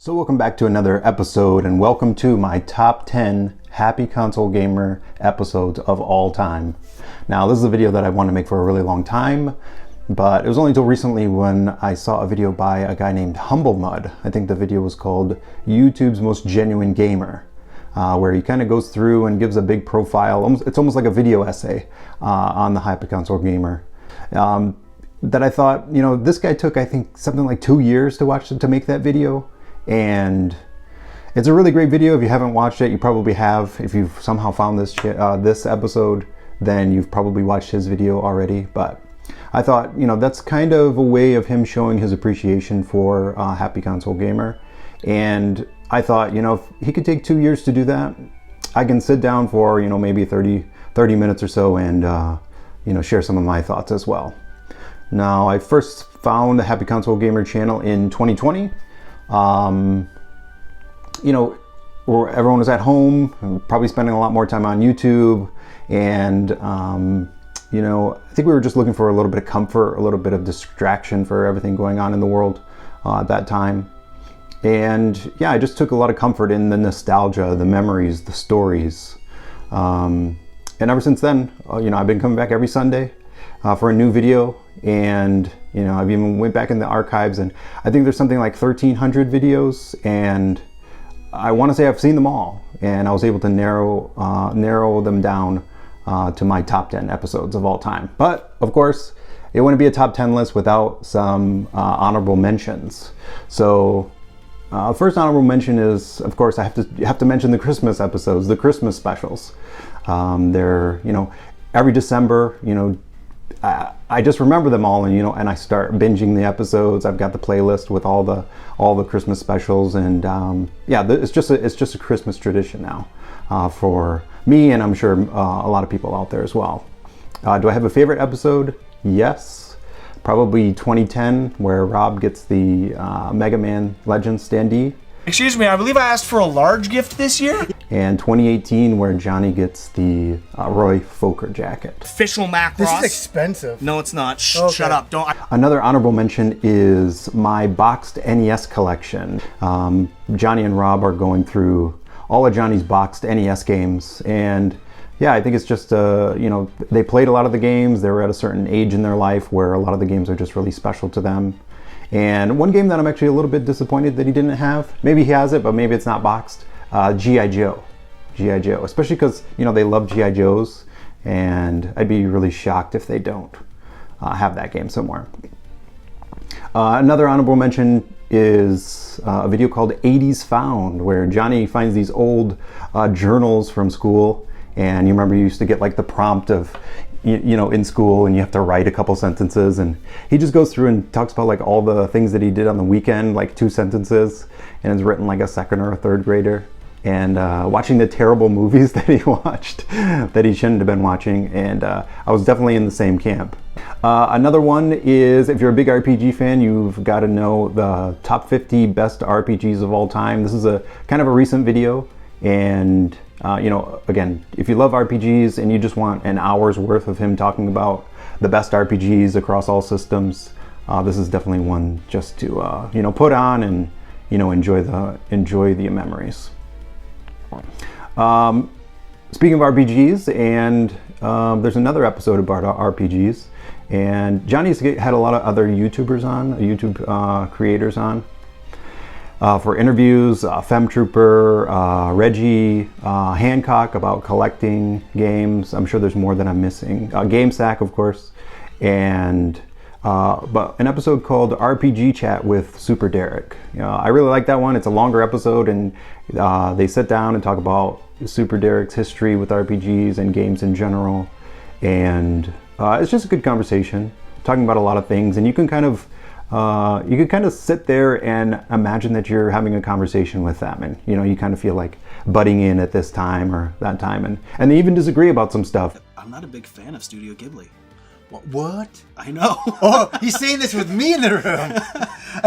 So welcome back to another episode, and welcome to my top 10 Happy Console Gamer episodes of all time. Now, this is a video that I wanted to make for a really long time, but it was only until recently when I saw a video by a guy named Humble Mud. I think the video was called YouTube's Most Genuine Gamer, where he kind of goes through and gives a big profile. It's almost like a video essay on the Happy Console Gamer. That I thought, you know, this guy took, I think, something like 2 years to make that video. And it's a really great video. If you haven't watched it, you probably have. If you've somehow found this episode, then you've probably watched his video already. But I thought, you know, that's kind of a way of him showing his appreciation for Happy Console Gamer. And I thought, you know, if he could take 2 years to do that, I can sit down for, you know, maybe 30 minutes or so and, you know, share some of my thoughts as well. Now, I first found the Happy Console Gamer channel in 2020. You know, where everyone was at home, probably spending a lot more time on YouTube, and you know, I think we were just looking for a little bit of comfort, a little bit of distraction for everything going on in the world at that time. And yeah, I just took a lot of comfort in the nostalgia, the memories, the stories, and ever since then, you know, I've been coming back every Sunday for a new video. And you know, I've even went back in the archives, and I think there's something like 1,300 videos, and I want to say I've seen them all, and I was able to narrow them down to my top 10 episodes of all time. But of course, it wouldn't be a top 10 list without some honorable mentions. So first honorable mention is, of course, I have to mention the Christmas episodes, the Christmas specials. They're, you know, every December, you know, I just remember them all, and you know, and I start binging the episodes. I've got the playlist with all the Christmas specials, and yeah, it's just a Christmas tradition now for me, and I'm sure a lot of people out there as well. Do I have a favorite episode? Yes, probably 2010, where Rob gets the Mega Man Legends standee. Excuse me, I believe I asked for a large gift this year? And 2018, where Johnny gets the Roy Fokker jacket. Official Macross. This is expensive. No, it's not. Okay. Shut up. Don't. Another honorable mention is my boxed NES collection. Johnny and Rob are going through all of Johnny's boxed NES games, and yeah, I think it's just, you know, they played a lot of the games. They were at a certain age in their life where a lot of the games are just really special to them. And one game that I'm actually a little bit disappointed that he didn't have, maybe he has it, but maybe it's not boxed, G.I. Joe. G.I. Joe, especially because, you know, they love G.I. Joes, and I'd be really shocked if they don't have that game somewhere. Another honorable mention is a video called 80s Found, where Johnny finds these old journals from school, and you remember you used to get like the prompt of, you know, in school, and you have to write a couple sentences, and he just goes through and talks about like all the things that he did on the weekend, like 2 sentences, and it's written like a 2nd or a 3rd grader, and watching the terrible movies that he watched that he shouldn't have been watching, and I was definitely in the same camp. Another one is, if you're a big RPG fan, you've got to know the top 50 best RPGs of all time. This is a kind of a recent video, and you know, again, if you love RPGs and you just want an hour's worth of him talking about the best RPGs across all systems, this is definitely one just to you know, put on and, you know, enjoy the memories. Speaking of RPGs, and there's another episode about RPGs, and Johnny's had a lot of other YouTubers on, YouTube creators on. For interviews, FemTrooper, Reggie, Hancock about collecting games. I'm sure there's more that I'm missing. GameSack, of course, and but an episode called RPG Chat with Super Derek. I really like that one. It's a longer episode, and they sit down and talk about Super Derek's history with RPGs and games in general, and it's just a good conversation, talking about a lot of things, and you can kind of sit there and imagine that you're having a conversation with them, and you know, you kind of feel like butting in at this time or that time, and they even disagree about some stuff. I'm not a big fan of Studio Ghibli. What? I know. Oh, he's saying this with me in the room.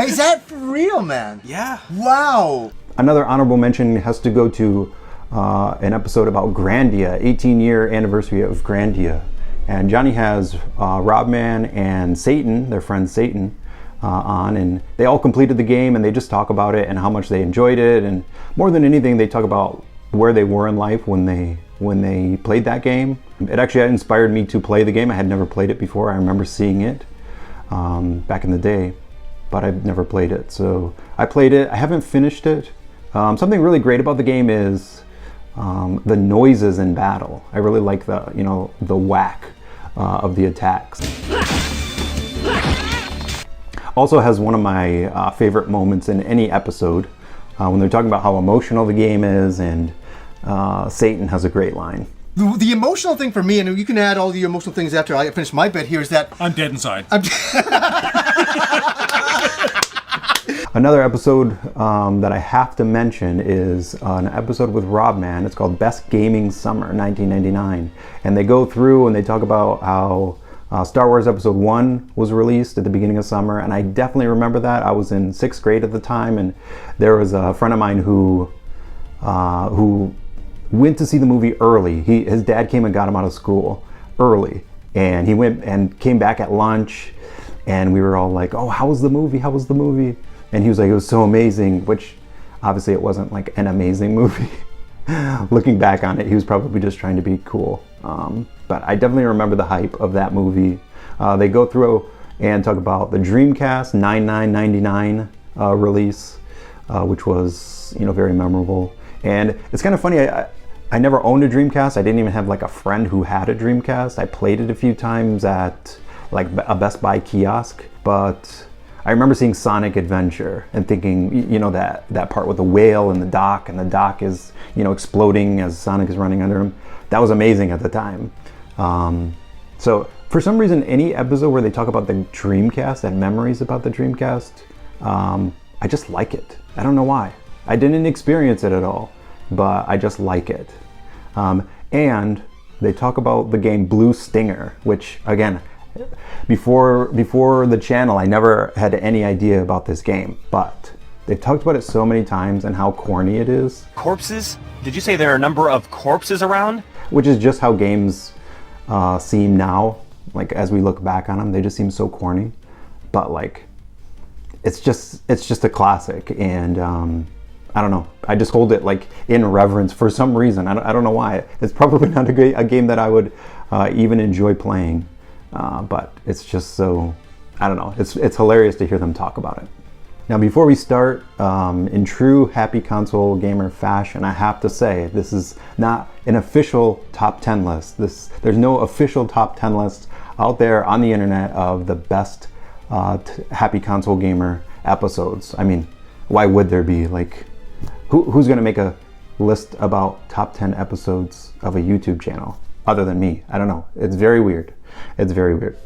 Is that for real, man? Yeah. Wow. Another honorable mention has to go to an episode about Grandia, 18-year anniversary of Grandia. And Johnny has Robman and Satan, their friend Satan, on, and they all completed the game, and they just talk about it and how much they enjoyed it, and more than anything, they talk about where they were in life when they played that game. It actually inspired me to play the game. I had never played it before. I remember seeing it back in the day, but I've never played it. So I played it. I haven't finished it. Something really great about the game is the noises in battle. I really like the whack of the attacks. Also has one of my favorite moments in any episode when they're talking about how emotional the game is, and Satan has a great line. The emotional thing for me, and you can add all the emotional things after I finish my bit here, is that I'm dead inside. Another episode that I have to mention is an episode with Rob Man. It's called Best Gaming Summer 1999. And they go through and they talk about how Star Wars Episode 1 was released at the beginning of summer. And I definitely remember that. I was in 6th grade at the time, and there was a friend of mine who went to see the movie early. His dad came and got him out of school early. And he went and came back at lunch. And we were all like, oh, how was the movie? How was the movie? And he was like, it was so amazing, which obviously it wasn't like an amazing movie. Looking back on it, he was probably just trying to be cool. But I definitely remember the hype of that movie. They go through and talk about the Dreamcast 9999 release, which was, very memorable. And it's kind of funny, I never owned a Dreamcast. I didn't even have like a friend who had a Dreamcast. I played it a few times at like a Best Buy kiosk, but I remember seeing Sonic Adventure and thinking, that part with the whale and the dock is, exploding as Sonic is running under him. That was amazing at the time. So for some reason, any episode where they talk about the Dreamcast and memories about the Dreamcast, I just like it. I don't know why. I didn't experience it at all, but I just like it. And they talk about the game Blue Stinger, which again, before the channel, I never had any idea about this game, but they've talked about it so many times and how corny it is. Corpses? Did you say there are a number of corpses around? Which is just how games seem now. Like as we look back on them, they just seem so corny. But like, it's just a classic, and I don't know. I just hold it like in reverence for some reason. I don't know why. It's probably not a game that I would even enjoy playing. But it's just so, I don't know, it's hilarious to hear them talk about it. Now before we start, in true Happy Console Gamer fashion, I have to say, this is not an official top 10 list. There's no official top 10 list out there on the internet of the best Happy Console Gamer episodes. I mean, why would there be? Like, who's gonna make a list about top 10 episodes of a YouTube channel other than me? I don't know, it's very weird. It's very weird.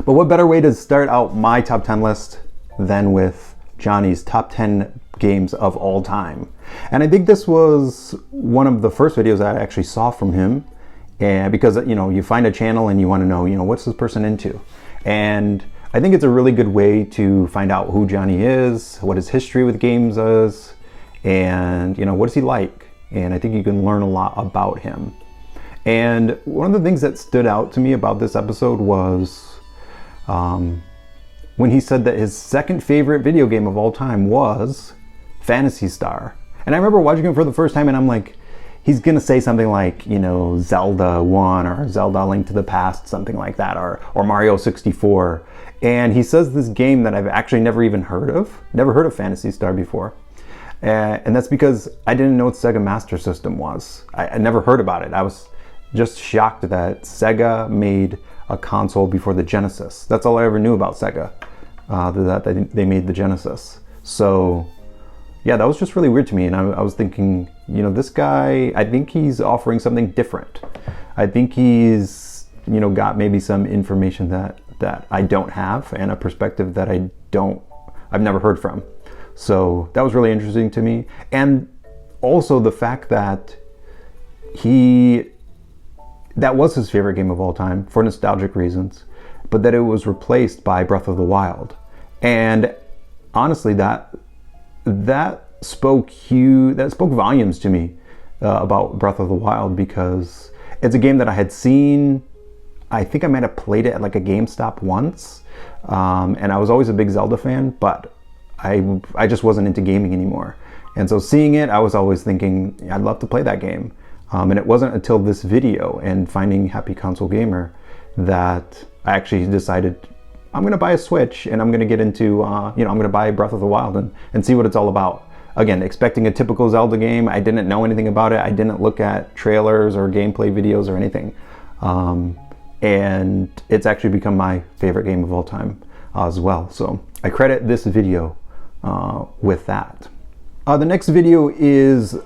But what better way to start out my top 10 list than with Johnny's top 10 games of all time. And I think this was one of the first videos I actually saw from him. And because, you find a channel and you want to know, what's this person into? And I think it's a really good way to find out who Johnny is, what his history with games is, and, what does he like? And I think you can learn a lot about him. And one of the things that stood out to me about this episode was when he said that his second favorite video game of all time was Phantasy Star. And I remember watching him for the first time and I'm like, he's gonna say something like, Zelda 1 or Zelda Link to the Past, something like that, or Mario 64. And he says this game that I've actually never even heard of. Never heard of Phantasy Star before. And that's because I didn't know what Sega Master System was. I never heard about it. I was just shocked that Sega made a console before the Genesis. That's all I ever knew about Sega, that they made the Genesis. So yeah, that was just really weird to me. And I was thinking, this guy, I think he's offering something different. I think he's, got maybe some information that I don't have and a perspective that I've never heard from. So that was really interesting to me. And also the fact that that was his favorite game of all time for nostalgic reasons, but that it was replaced by Breath of the Wild. And honestly, that spoke volumes to me about Breath of the Wild, because it's a game that I had seen I think I might have played it at like a GameStop once, and I was always a big Zelda fan, but I just wasn't into gaming anymore. And so seeing it, I was always thinking, I'd love to play that game. And it wasn't until this video and finding Happyconsolegamer that I actually decided I'm going to buy a Switch and I'm going to get into, I'm going to buy Breath of the Wild and see what it's all about. Again, expecting a typical Zelda game. I didn't know anything about it. I didn't look at trailers or gameplay videos or anything. And it's actually become my favorite game of all time as well. So I credit this video with that. The next video is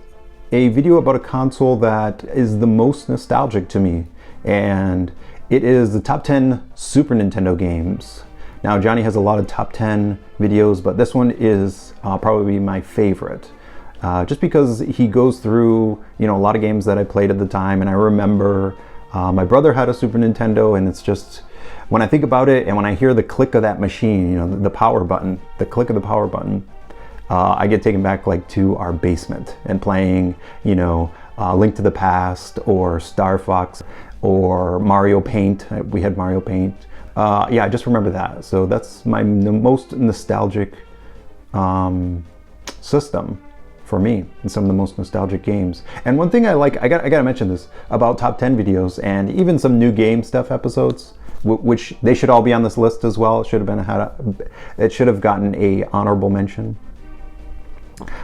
a video about a console that is the most nostalgic to me, and it is the top 10 Super Nintendo games. Now, Johnny has a lot of top 10 videos, but this one is probably my favorite, just because he goes through, a lot of games that I played at the time, and I remember my brother had a Super Nintendo, and it's just, when I think about it, and when I hear the click of that machine, the power button, the click of the power button, I get taken back like to our basement and playing, Link to the Past or Star Fox or Mario Paint. We had Mario Paint. I just remember that. So that's my most nostalgic system for me, and some of the most nostalgic games. And one thing I like, I gotta mention this about top 10 videos and even some new game stuff episodes, which they should all be on this list as well. It should have gotten a honorable mention.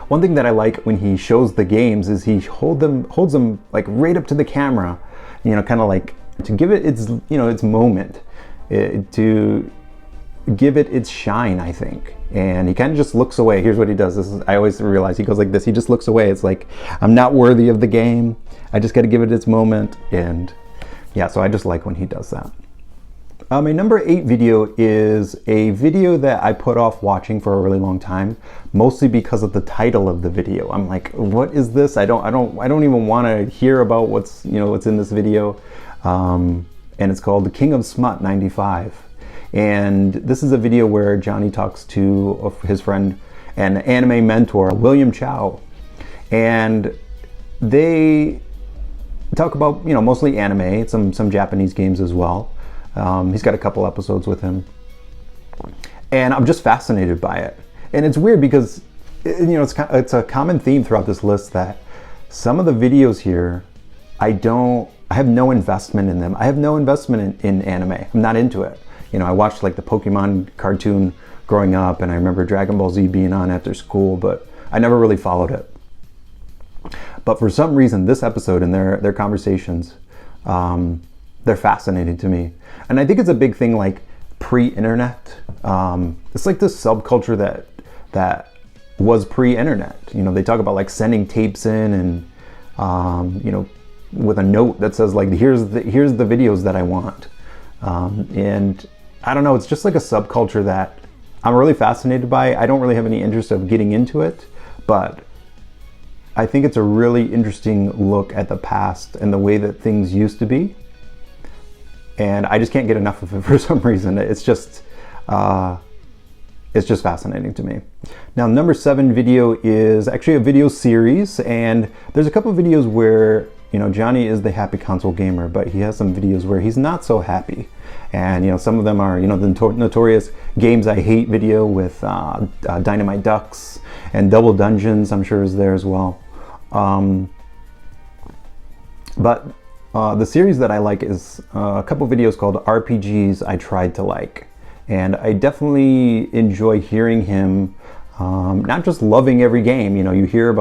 One thing that I like when he shows the games is he holds them like right up to the camera, kind of like to give it its, its moment, to give it its shine, I think. And he kind of just looks away. Here's what he does. I always realize he goes like this. He just looks away. It's like, I'm not worthy of the game. I just got to give it its moment. And yeah, so I just like when he does that. My number 8 video is a video that I put off watching for a really long time, mostly because of the title of the video. I'm like, what is this? I don't even want to hear about what's in this video. And it's called The King of Smut 95. And this is a video where Johnny talks to his friend and anime mentor, William Chow. And they talk about, mostly anime, some Japanese games as well. He's got a couple episodes with him, and I'm just fascinated by it. And it's weird because it's a common theme throughout this list that some of the videos here, I have no investment in them. I have no investment in anime. I'm not into it. I watched like the Pokemon cartoon growing up, and I remember Dragon Ball Z being on after school, but I never really followed it. But for some reason, this episode and their conversations, they're fascinating to me. And I think it's a big thing like pre-internet. It's like this subculture that was pre-internet. They talk about like sending tapes in and, with a note that says like, here's the videos that I want. And I don't know, it's just like a subculture that I'm really fascinated by. I don't really have any interest of getting into it, but I think it's a really interesting look at the past and the way that things used to be. And I just can't get enough of it for some reason. It's just fascinating to me. Now, number 7 video is actually a video series, and there's a couple of videos where Johnny is the Happyconsolegamer, but he has some videos where he's not so happy. And some of them are the notorious Games I Hate video with Dynamite Ducks, and Double Dungeons, I'm sure, is there as well. But the series that I like is a couple videos called RPGs I Tried to Like. And I definitely enjoy hearing him, not just loving every game. You hear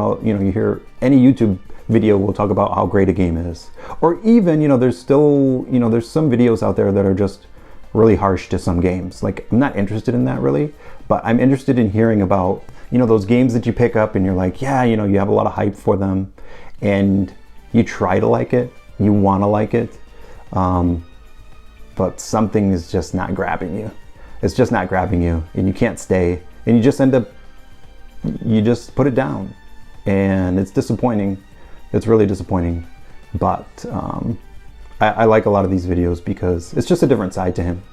any YouTube video will talk about how great a game is. Or even, there's still, there's some videos out there that are just really harsh to some games. Like, I'm not interested in that really, but I'm interested in hearing about, those games that you pick up and you're like, yeah, you have a lot of hype for them and you try to like it. You want to like it, but something is just not grabbing you. It's just not grabbing you, and you can't stay, and you just put it down, and it's disappointing. It's really disappointing, but I like a lot of these videos because it's just a different side to him.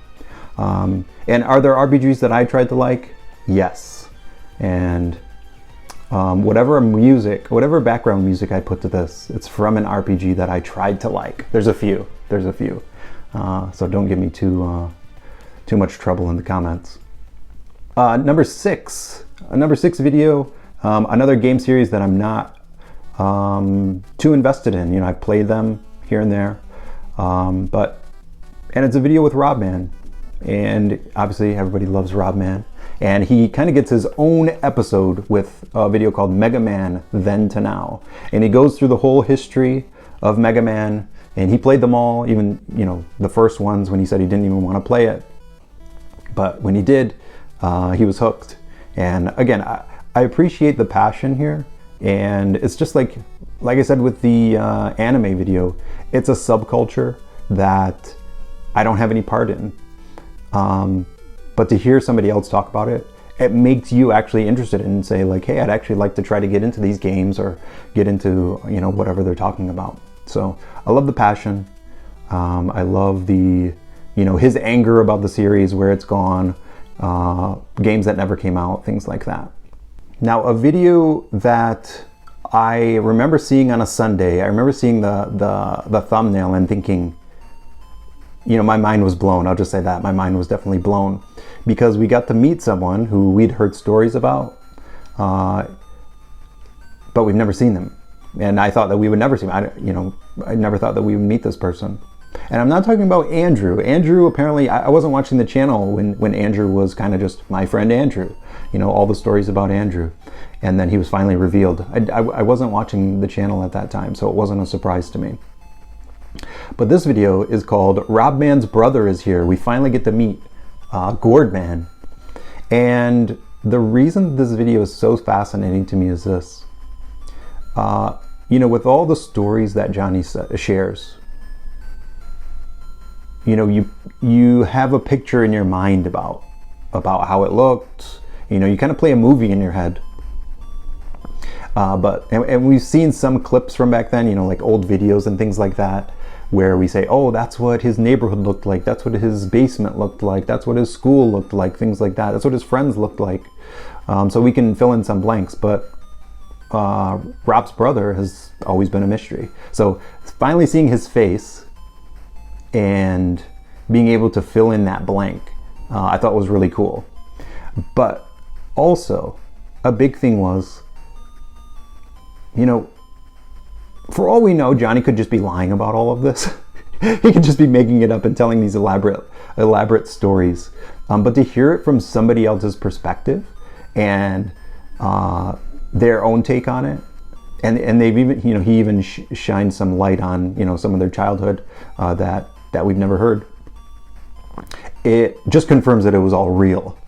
And are there RPGs that I tried to like? Yes, and whatever background music I put to this, it's from an RPG that I tried to like. There's a few. so don't give me too much trouble in the comments. Number six video, another game series that I'm not too invested in. You know, I've played them here and there, and it's a video with Robman, and obviously everybody loves Robman, and he kind of gets his own episode with a video called Mega Man Then to Now, and he goes through the whole history of Mega Man, and he played them all, even, you know, the first ones when he said he didn't even want to play it, but when he did, he was hooked. And again, I appreciate the passion here, and it's just like I said with the anime video, it's a subculture that I don't have any part in. But to hear somebody else talk about it, it makes you actually interested and say like, hey, I'd actually like to try to get into these games or get into, you know, whatever they're talking about. So I love the passion. I love the, you know, his anger about the series, where it's gone, games that never came out, things like that. Now, a video that I remember seeing on a Sunday, I remember seeing the thumbnail and thinking, you know, my mind was blown. I'll just say that. My mind was definitely blown, because we got to meet someone who we'd heard stories about, but we've never seen them. And I thought that we would never see him. I never thought that we would meet this person. And I'm not talking about Andrew. Andrew, apparently, I wasn't watching the channel when Andrew was kind of just my friend Andrew. You know, all the stories about Andrew. And then he was finally revealed. I wasn't watching the channel at that time, so it wasn't a surprise to me. But this video is called Robman's Brother Is Here. We finally get to meet Gourdman. And the reason this video is so fascinating to me is this. You know, with all the stories that Johnny shares, you know, you have a picture in your mind about how it looked. You know, you kind of play a movie in your head. And we've seen some clips from back then, you know, like old videos and things like that, where we say, oh, that's what his neighborhood looked like, that's what his basement looked like, that's what his school looked like, things like that, that's what his friends looked like. So we can fill in some blanks, but Rob's brother has always been a mystery. So finally seeing his face and being able to fill in that blank, I thought was really cool. But also, a big thing was, you know, for all we know, Johnny could just be lying about all of this. He could just be making it up and telling these elaborate stories. But to hear it from somebody else's perspective and their own take on it, and they've even, you know, he even shined some light on, you know, some of their childhood that we've never heard. It just confirms that it was all real.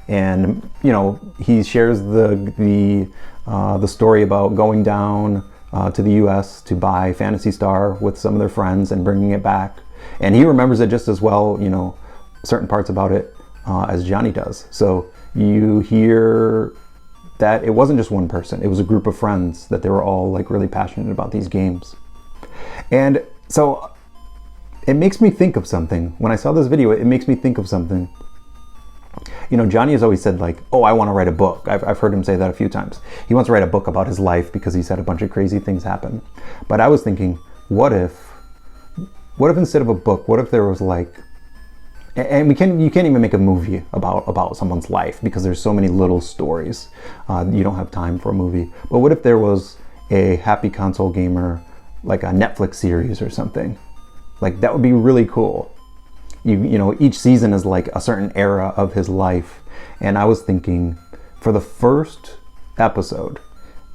And, you know, he shares the story about going down to the US to buy Phantasy Star with some of their friends and bringing it back. And he remembers it just as well, you know, certain parts about it as Johnny does. So you hear that it wasn't just one person, it was a group of friends, that they were all like really passionate about these games. And so it makes me think of something. When I saw this video, it makes me think of something. You know, Johnny has always said like, oh, I want to write a book. I've heard him say that a few times. He wants to write a book about his life because he's had a bunch of crazy things happen. But I was thinking, what if instead of a book, what if there was like, and you can't even make a movie about someone's life because there's so many little stories. You don't have time for a movie. But what if there was a Happyconsolegamer, like a Netflix series or something? Like, that would be really cool. You know, each season is like a certain era of his life. And I was thinking, for the first episode,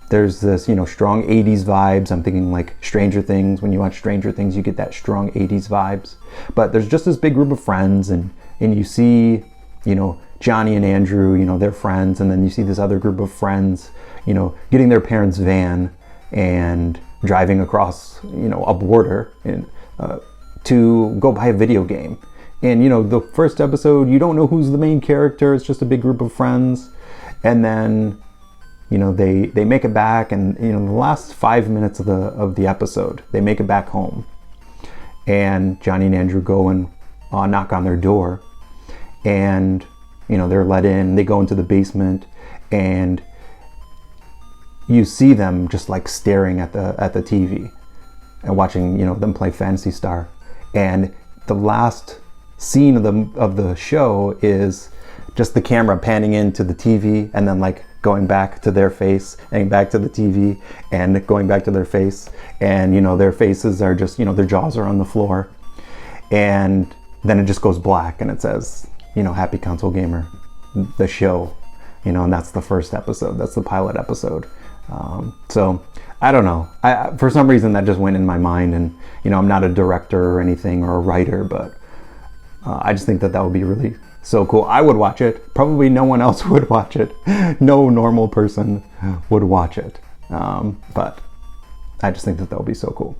there's this, you know, strong 80s vibes. I'm thinking like Stranger Things. When you watch Stranger Things, you get that strong 80s vibes. But there's just this big group of friends, and you see, you know, Johnny and Andrew, you know, they're friends. And then you see this other group of friends, you know, getting their parents' van and driving across, you know, a border and, to go buy a video game. And, you know, the first episode, you don't know who's the main character. It's just a big group of friends. And then, you know, they make it back, and, you know, the last 5 minutes of the episode, they make it back home. And Johnny and Andrew go and knock on their door. And, you know, they're let in. They go into the basement, and you see them just like staring at the TV and watching, you know, them play Phantasy Star. And the last scene of the show is just the camera panning into the TV and then like going back to their face and back to the TV and going back to their face, and you know their faces are just, you know, their jaws are on the floor, and then it just goes black and it says, you know, Happy Console Gamer, the show, you know, and that's the first episode, that's the pilot episode. So I don't know, for some reason that just went in my mind, and you know, I'm not a director or anything or a writer, but I just think that would be really so cool. I would watch it. Probably no one else would watch it. No normal person would watch it. But I just think that would be so cool.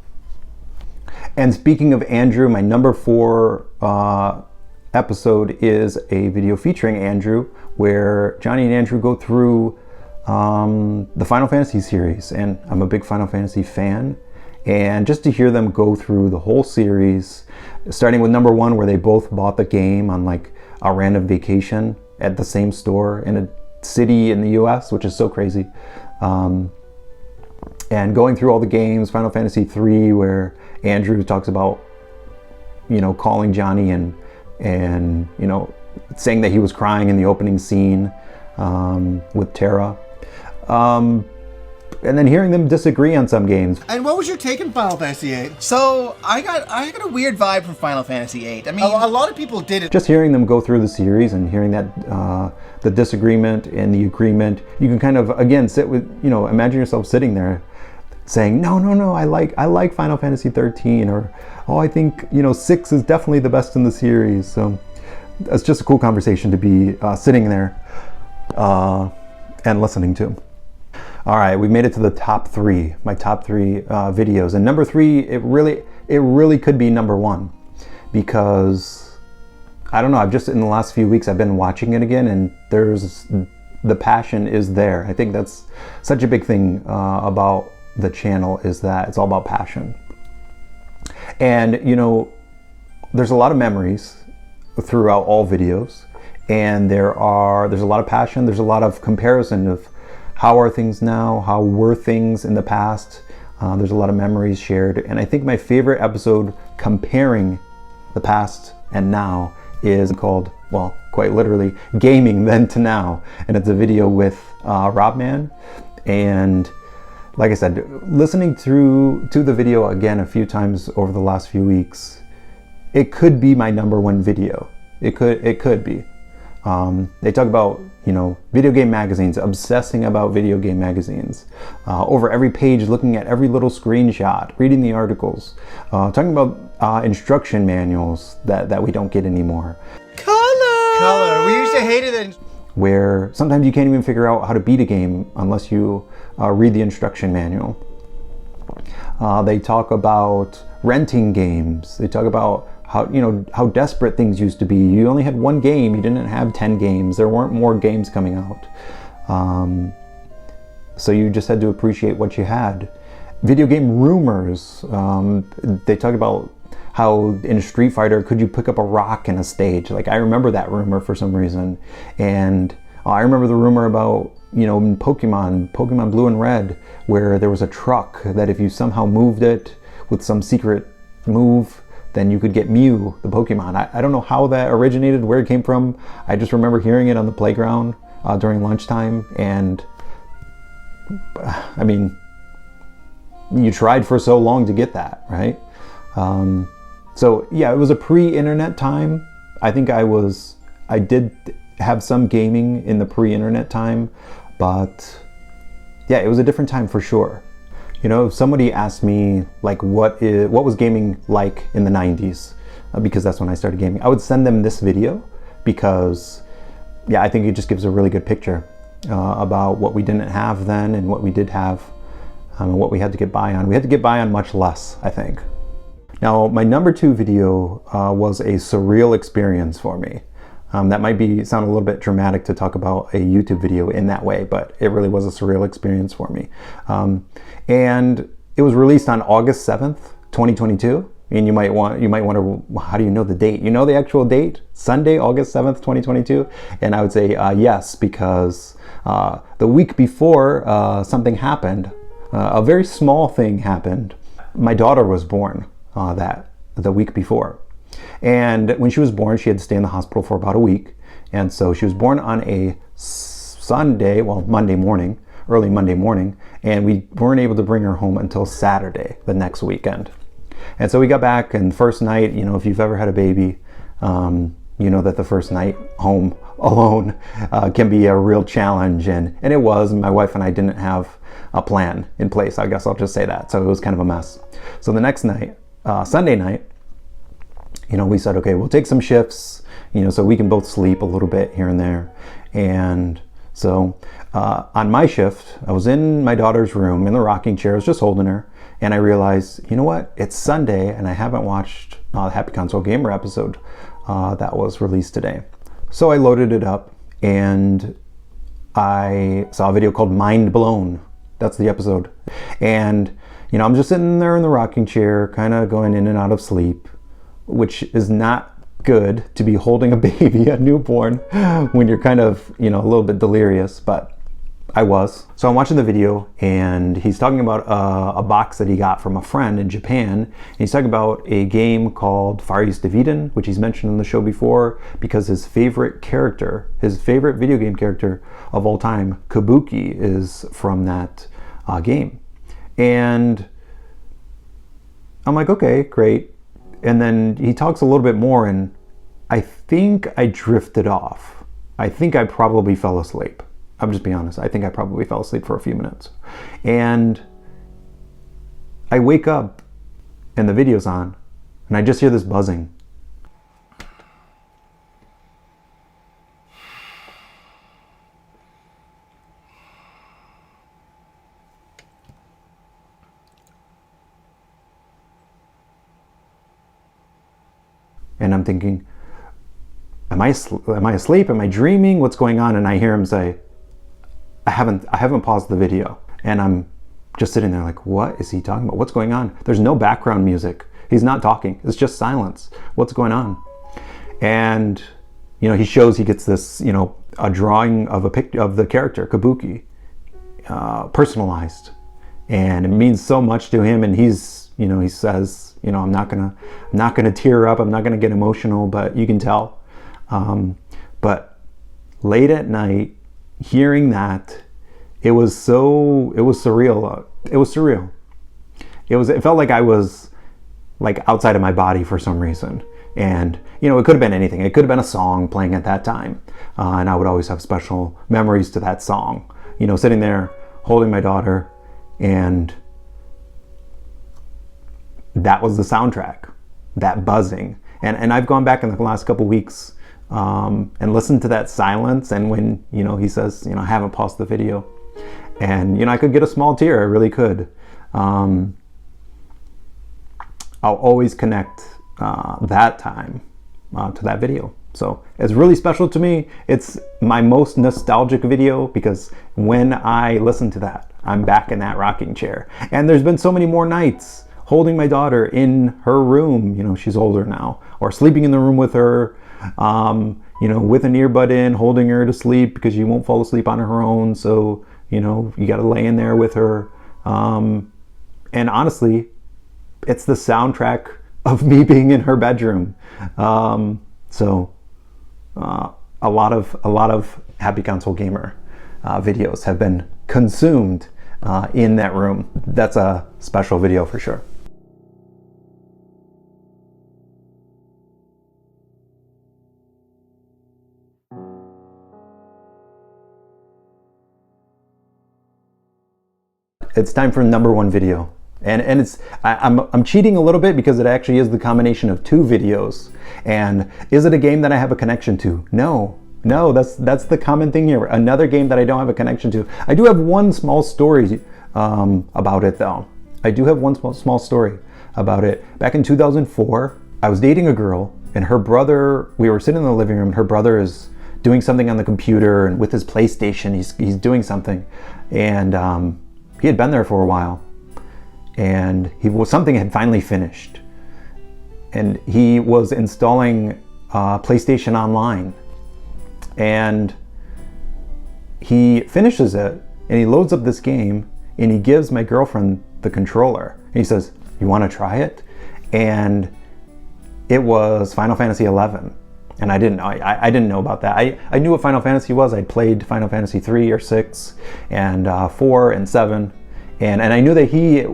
And speaking of Andrew, my number 4 episode is a video featuring Andrew, where Johnny and Andrew go through the Final Fantasy series. And I'm a big Final Fantasy fan. And just to hear them go through the whole series, starting with number 1, where they both bought the game on like a random vacation at the same store in a city in the US, which is so crazy. And going through all the games, Final Fantasy 3, where Andrew talks about, you know, calling Johnny and you know, saying that he was crying in the opening scene with Terra. And then hearing them disagree on some games. And what was your take on Final Fantasy VIII? So I got a weird vibe from Final Fantasy VIII. I mean, A lot of people did it. Just hearing them go through the series and hearing that the disagreement and the agreement, you can kind of, again, sit with, you know, imagine yourself sitting there saying, no, I like Final Fantasy 13, or, oh, I think, you know, 6 is definitely the best in the series. So it's just a cool conversation to be sitting there and listening to. All right, we made it to the top 3, my top 3 videos. And number 3, it really could be number 1, because I don't know, I've just, in the last few weeks, I've been watching it again, and the passion is there. I think that's such a big thing about the channel, is that it's all about passion. And you know, there's a lot of memories throughout all videos, and there's a lot of passion, there's a lot of comparison of how are things now, how were things in the past. There's a lot of memories shared, and I think my favorite episode comparing the past and now is called, well, quite literally, Gaming Then to Now, and it's a video with Robman. And like I said, listening to the video again a few times over the last few weeks, it could be my number 1 video. It could be. They talk about, you know, video game magazines, obsessing about video game magazines, over every page, looking at every little screenshot, reading the articles, talking about instruction manuals that we don't get anymore. Color. We used to hate it. Where sometimes you can't even figure out how to beat a game unless you read the instruction manual. They talk about renting games. They talk about how desperate things used to be. You only had 1 game, you didn't have 10 games. There weren't more games coming out. So you just had to appreciate what you had. Video game rumors. They talk about how in Street Fighter, could you pick up a rock in a stage? Like, I remember that rumor for some reason. And I remember the rumor about, you know, in Pokemon Blue and Red, where there was a truck that if you somehow moved it with some secret move, then you could get Mew, the Pokemon. I don't know how that originated, where it came from. I just remember hearing it on the playground during lunchtime, and I mean, you tried for so long to get that, right? So yeah, it was a pre-internet time. I think I did have some gaming in the pre-internet time, but yeah, it was a different time for sure. You know, if somebody asked me like what was gaming like in the 90s, because that's when I started gaming, I would send them this video, because yeah, I think it just gives a really good picture about what we didn't have then and what we did have, and what we had to get by on. We had to get by on much less, I think. Now, my number 2 video was a surreal experience for me. That might sound a little bit dramatic to talk about a YouTube video in that way, but it really was a surreal experience for me. And it was released on August 7th, 2022. And you might wonder, how do you know the date? You know the actual date? Sunday, August 7th, 2022? And I would say yes, because the week before something happened. A very small thing happened. My daughter was born the week before. And when she was born, she had to stay in the hospital for about a week. And so she was born on a Sunday, well, Monday morning, early Monday morning, and we weren't able to bring her home until Saturday, the next weekend. And so we got back, and first night, you know, if you've ever had a baby, you know that the first night home alone can be a real challenge, and it was. My wife and I didn't have a plan in place, I guess I'll just say that. So it was kind of a mess. So the next night, Sunday night, you know, we said, okay, we'll take some shifts, you know, so we can both sleep a little bit here and there. And so on my shift, I was in my daughter's room in the rocking chair, I was just holding her, and I realized, you know what, it's Sunday and I haven't watched the Happy Console Gamer episode that was released today. So I loaded it up and I saw a video called Mind Blown. That's the episode. And, you know, I'm just sitting there in the rocking chair, kind of going in and out of sleep, which is not good to be holding a baby, a newborn, when you're kind of, you know, a little bit delirious, but I was. So I'm watching the video and he's talking about a box that he got from a friend in Japan. And he's talking about a game called Far East of Eden, which he's mentioned in the show before, because his favorite character, his favorite video game character of all time, Kabuki, is from that game. And I'm like, okay, great. And then he talks a little bit more, and I think I drifted off. I think I probably fell asleep. I'm just being honest. I think I probably fell asleep for a few minutes. And I wake up and the video's on, and I just hear this buzzing. And I'm thinking, am I asleep? Am I dreaming? What's going on? And I hear him say, I haven't paused the video. And I'm just sitting there like, what is he talking about? What's going on? There's no background music. He's not talking. It's just silence. What's going on? And, you know, he gets this, you know, a drawing of a picture of the character, Kabuki, personalized. And it means so much to him. And he's, you know, he says, you know, I'm not gonna tear up. I'm not gonna get emotional, but you can tell. But late at night, hearing that, it was surreal. It was surreal. It felt like I was like outside of my body for some reason. And, you know, it could have been anything. It could have been a song playing at that time. And I would always have special memories to that song. You know, sitting there holding my daughter, and that was the soundtrack, that buzzing. And I've gone back in the last couple weeks and listened to that silence. And when, you know, he says, you know, I haven't paused the video, and, you know, I could get a small tear. I really could. I'll always connect that time to that video. So it's really special to me. It's my most nostalgic video because when I listen to that, I'm back in that rocking chair. And there's been so many more nights holding my daughter in her room, you know, she's older now, or sleeping in the room with her, you know, with an earbud in, holding her to sleep because she won't fall asleep on her own. So, you know, you got to lay in there with her. And honestly, it's the soundtrack of me being in her bedroom. So a lot of Happy Console Gamer videos have been consumed in that room. That's a special video for sure. It's time for number one video. And it's I'm cheating a little bit because it actually is the combination of two videos. And is it a game that I have a connection to? No, that's the common thing here. Another game that I don't have a connection to. I do have one small story about it though. I do have one small story about it. Back in 2004, I was dating a girl, and her brother, we were sitting in the living room, and her brother is doing something on the computer, and with his PlayStation, he's doing something. And he had been there for a while. And something had finally finished, and he was installing PlayStation Online, and he finishes it, and he loads up this game, and he gives my girlfriend the controller, and he says, "You want to try it?" And it was Final Fantasy 11. And I didn't know. I didn't know about that. I knew what Final Fantasy was. I'd played Final Fantasy 3 or 6 and 4 and 7. And I knew that he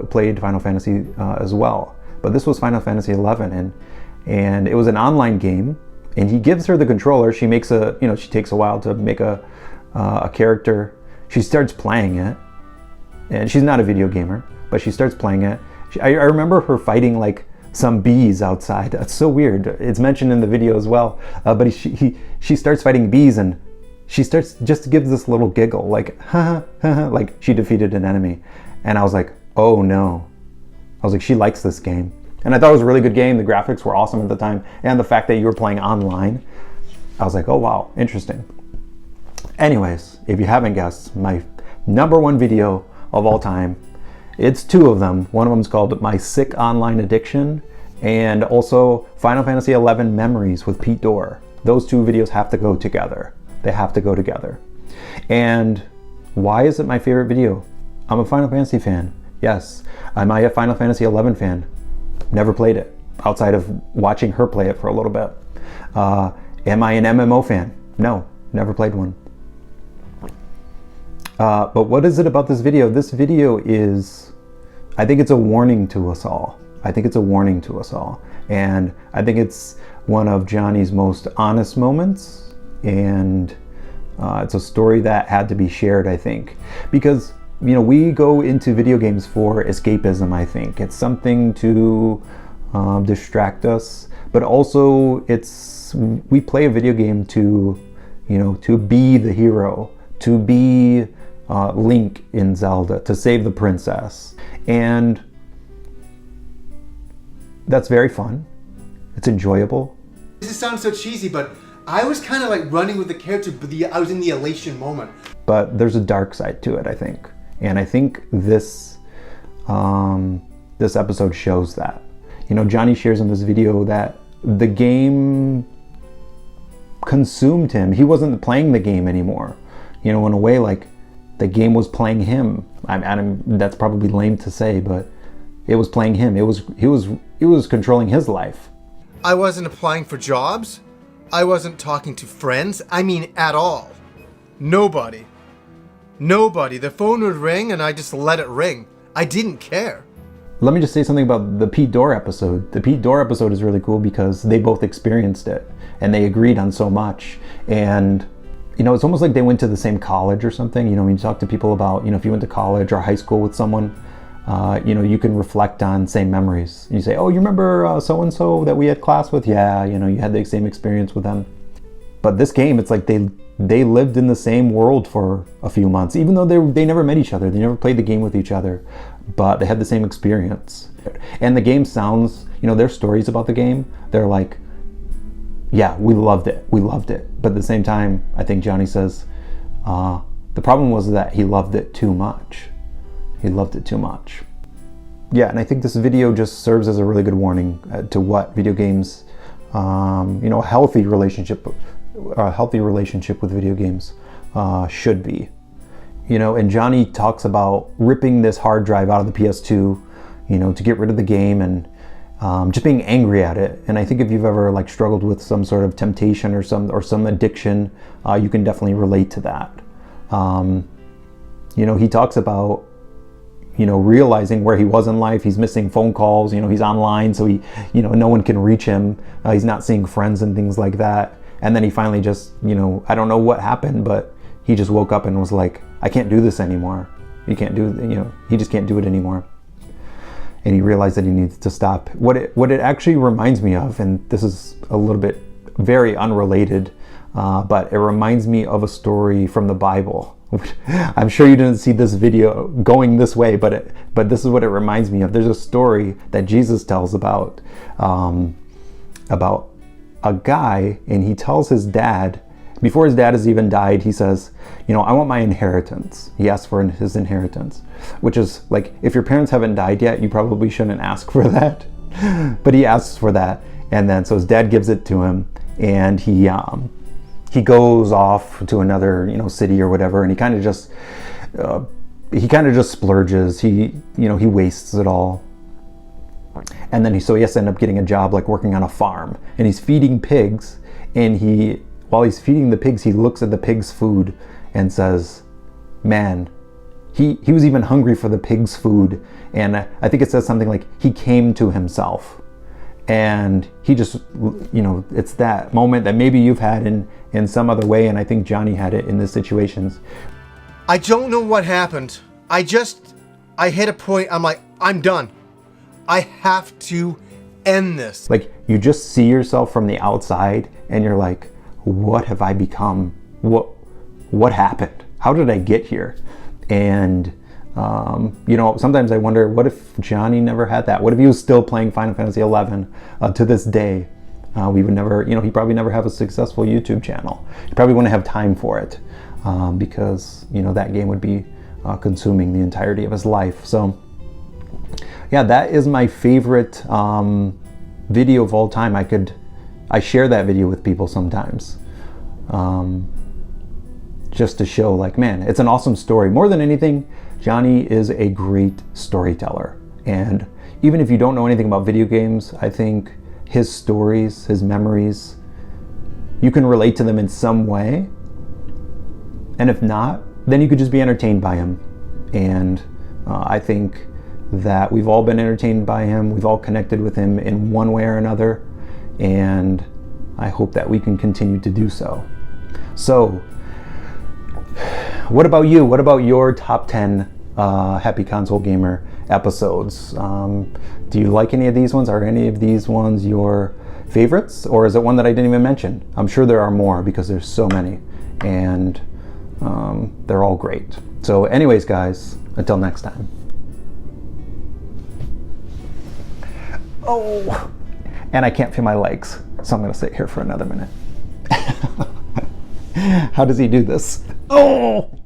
played Final Fantasy as well. But this was Final Fantasy 11. And it was an online game. And he gives her the controller. She makes she takes a while to make a character. She starts playing it. And she's not a video gamer, but she starts playing it. I remember her fighting like some bees outside. That's so weird. It's mentioned in the video as well. But she starts fighting bees, and she starts just gives this little giggle, like ha ha ha, like she defeated an enemy. And I was like, oh no. I was like, she likes this game. And I thought it was a really good game. The graphics were awesome at the time, and the fact that you were playing online, I was like, oh wow, interesting. Anyways, if you haven't guessed, my #1 video of all time. It's 2 of them. One of them is called My Sick Online Addiction, and also Final Fantasy 11 Memories with Pete Dorr. Those 2 videos have to go together. They have to go together. And why is it my favorite video? I'm a Final Fantasy fan. Yes. Am I a Final Fantasy 11 fan? Never played it, outside of watching her play it for a little bit. Am I an MMO fan? No, never played one. But what is it about this video? This video is, I think it's a warning to us all. I think it's a warning to us all. And I think it's one of Johnny's most honest moments. And it's a story that had to be shared, I think. Because, we go into video games for escapism, I think. It's something to distract us. But also, we play a video game to be the hero, to be Link in Zelda, to save the princess. And that's very fun. It's enjoyable. This sounds so cheesy, but I was kind of like running with the character, but I was in the elation moment. But there's a dark side to it, I think. And I think this episode shows that. Johnny shares in this video that the game consumed him. He wasn't playing the game anymore. In a way, like, the game was playing him. That's probably lame to say, but it was playing him. It was controlling his life. I wasn't applying for jobs. I wasn't talking to friends. I mean, at all. Nobody. The phone would ring and I just let it ring. I didn't care. Let me just say something about the Pete Dorr episode. The Pete Dorr episode is really cool because they both experienced it and they agreed on so much. And it's almost like they went to the same college or something. When you talk to people about, if you went to college or high school with someone, you can reflect on same memories. You say, oh, you remember so-and-so that we had class with? Yeah, you had the same experience with them. But this game, it's like they lived in the same world for a few months, even though they never met each other. They never played the game with each other, but they had the same experience. And the game sounds, their stories about the game, they're like, yeah, we loved it. But at the same time, I think Johnny says, the problem was that he loved it too much. Yeah, and I think this video just serves as a really good warning to what video games, a healthy relationship with video games should be. And Johnny talks about ripping this hard drive out of the PS2, to get rid of the game and just being angry at it. And I think if you've ever struggled with some sort of temptation or some addiction, you can definitely relate to that. He talks about realizing where he was in life. He's missing phone calls. He's online, so he no one can reach him. He's not seeing friends and things like that. And then he finally just I don't know what happened, but he just woke up and was like, I can't do this anymore. He just can't do it anymore. And he realized that he needs to stop. What it actually reminds me of, and this is a little bit very unrelated, but it reminds me of a story from the Bible. I'm sure you didn't see this video going this way, but this is what it reminds me of. There's a story that Jesus tells about a guy, and he tells his dad, before his dad has even died, he says, I want my inheritance. He asks for his inheritance, which is like, if your parents haven't died yet, you probably shouldn't ask for that. But he asks for that, and then so his dad gives it to him, and he goes off to another city or whatever, and he kind of just splurges. He wastes it all. And then so he has to end up getting a job like working on a farm, and he's feeding pigs, and while he's feeding the pigs, he looks at the pigs' food and says, man, he was even hungry for the pigs' food. And I think it says something like he came to himself. And he just, it's that moment that maybe you've had in some other way, and I think Johnny had it in this situations. I don't know what happened. I hit a point, I'm like, I'm done. I have to end this. Like, you just see yourself from the outside and you're like, what have I become? What happened? How did I get here? And sometimes I wonder, what if Johnny never had that? What if he was still playing Final Fantasy XI to this day? We would never, he'd probably never have a successful YouTube channel. He probably wouldn't have time for it because, that game would be consuming the entirety of his life. So, yeah, that is my favorite video of all time. I share that video with people sometimes. Just to show, like, man, it's an awesome story. More than anything, Johnny is a great storyteller. And even if you don't know anything about video games, I think his stories, his memories, you can relate to them in some way. And if not, then you could just be entertained by him. And I think that we've all been entertained by him. We've all connected with him in one way or another. And I hope that we can continue to do so. So, what about you? What about your top 10 Happy Console Gamer episodes? Do you like any of these ones? Are any of these ones your favorites? Or is it one that I didn't even mention? I'm sure there are more because there's so many. And they're all great. So anyways, guys, until next time. Oh, and I can't feel my legs, so I'm going to sit here for another minute. How does he do this? Oh!